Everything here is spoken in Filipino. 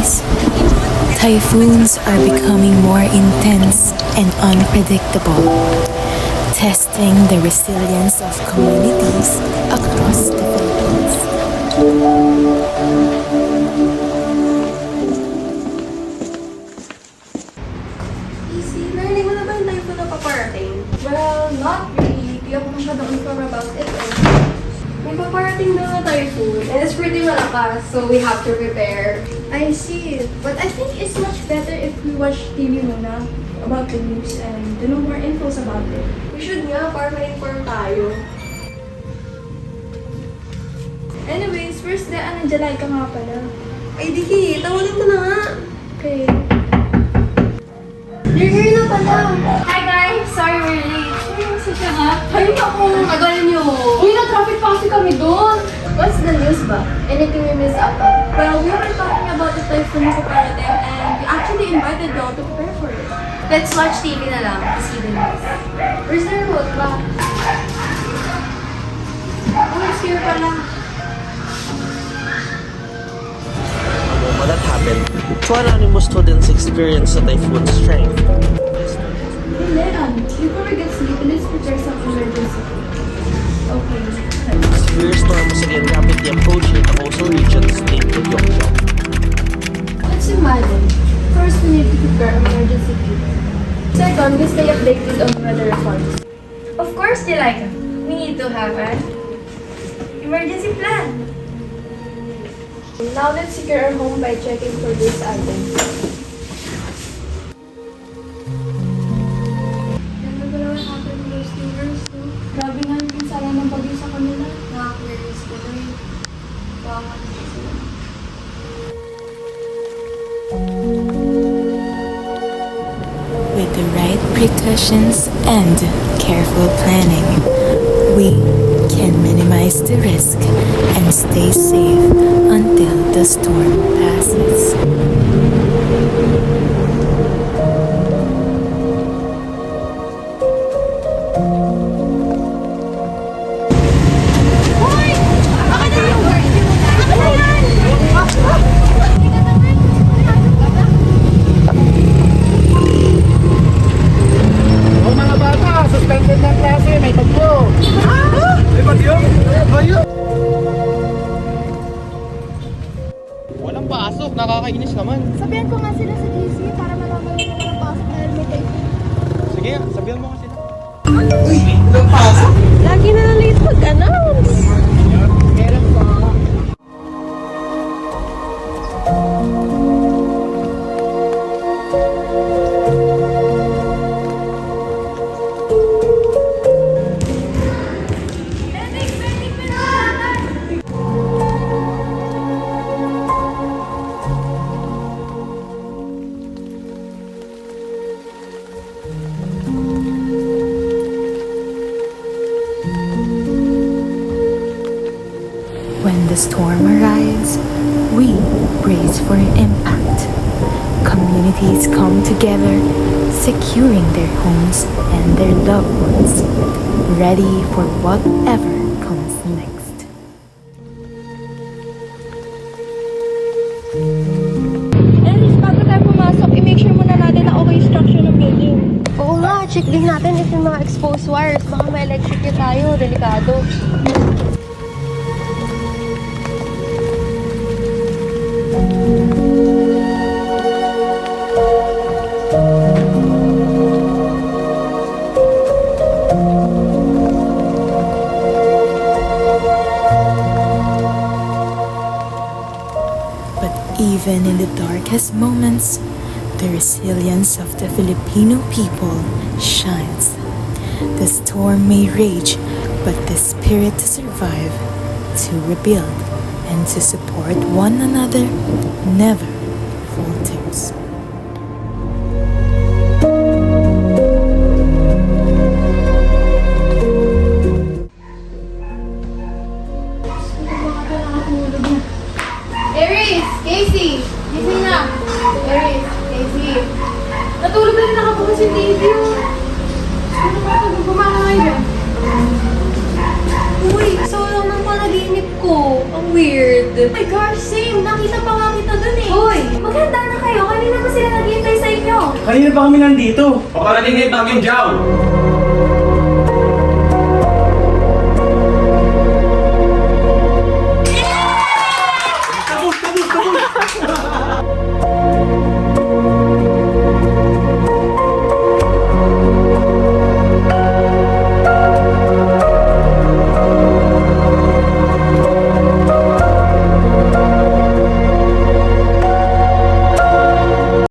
Philippines. Typhoons are becoming more intense and unpredictable, testing the resilience of communities across the Philippines. Easy, narinig mo na ba yung typhoon na paparating? Well, not really. Di ako masyadong informed about it. May paparating na typhoon, and it's pretty malakas, so we have to prepare. I see. But I think it's much better if we watch TV muna about the news and to know more infos about it. We should nga, para ma-inform tayo. Anyways, first day, July ka nga pala. Ay, Diki, tawagan mo na nga. Okay. You're here na pala. Hi guys! Sorry we're late. Sorry, message ka nga. Ay, naku, tagal nyo. Uy, na-traffic pa kasi kami doon. What's the news ba? Anything we missed out on? Well, we were talking about the typhoon na paparating, and we actually invited you all to prepare for it. Let's watch TV na lang to see the news. Where's the remote ba? Oh, it's here pala. When that happened, two anonymous students experienced a typhoon's strength. Hey, Leon, before we get sleepy, let's prepare some emergency. Okay. A severe storm was again rapidly approaching the coastal regions named Gyeonggi. Let's imagine. First, we need to prepare emergency kit. Second, we stay updated on weather reports. Of course, Jelika. We need to have an emergency plan. Now, let's secure our home by checking for these items. Ganda ba naman happen to those viewers, no? Grabe nga yung pinsala ng bagyo sa kanila. Nakaka-curious ko na yun. Baka sila. With the right precautions and careful planning, we can minimize the risk and stay safe until the storm passes. O mga bata, suspended ng klase, may bagyo. May bagyo? Bagyo? Walang pasok, nakakainis naman. Sabihan ko nga sila sa GC para malaman nila na napasok dahil may typhoon. Sige, sabihan mo kasi na. Uy, walang pasok? Lagi na late mag-announce. Meron pa. When the storm arrives, we brace for impact. Communities come together, securing their homes and their loved ones, ready for whatever comes next. Eris, bago tayo pumasok, i-make sure muna natin na okay yung structure ng building. Oo nga, check din natin if yung mga exposed wires. Baka may electric tayo, delikado. But even in the darkest moments, the resilience of the Filipino people shines. The storm may rage, but the spirit to survive, to rebuild, and to support one another never falters. Eris! Casey! Gising na! Eris! Casey! Natulog na rin nakabukas yung TV. Ano ba ito? Gumama ngayon. Uy, so lang ng panaginip ko. Ang weird. Oh my gosh, same! Nakita pa nga kita dun eh! Hoy, magkano Kanina pa kami nandito. Paparating na yung Bagyong Jow.